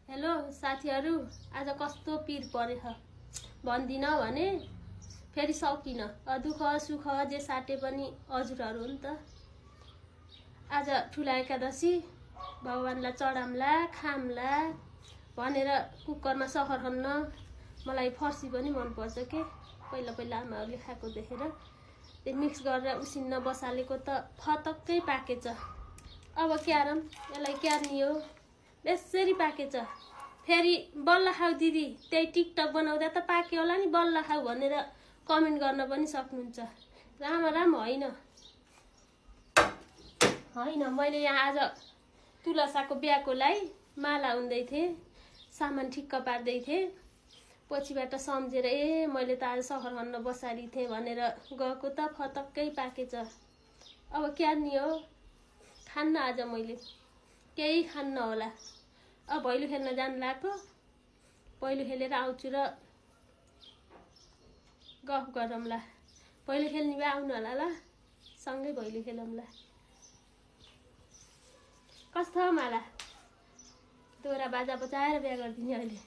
Hello साथीहरु, आज कस्तो पीर परेछ भन्दिन भने फेरि सकिन। दुःख सुख जे साटे पनि हजुरहरु हो नि त। आज ठुला एकादशी भगवानलाई चढामला खामला भनेर कुकरमा सहर खन्न। मलाई फर्सी पनि मन पर्छ के, पहिला पहिला आमाहरुले खाएको देखेर। त्यो मिक्स गरेर उसिन्न बसालेको त फतक्कै पाकेछ। अब क्यारम यसलाई क्यार्नी हो, यसरी पाकेछ। फेरि बल्ल खाऊ दिदी, त्यही टिकटक बनाउँदा त पाक्यो होला नि बल्ल खाऊ भनेर कमेन्ट गर्न पनि सक्नुहुन्छ। राम होइन होइन, मैले यहाँ आज तुलसाको बिहाको लागि माला उन्दै थिएँ, सामान ठिक्क पार्दै थिएँ। पछिबाट सम्झेर मैले त आज सहर खन्न बसारी थिएँ भनेर गएको त फतक्कै पाकेछ। अब क्यार्नी हो, खान्न आज मैले केही खान्न होला। अब भैलो खेल्न जानु लाग्यो, भैलो खेलेर आउँछु र गफ गरौँला। भैलो खेल्ने भए आउनु होला ल, सँगै भैलो खेलौँला। कस्तो माला दोहोरा बाजा बजाएर बिहा गरिदिने अहिले।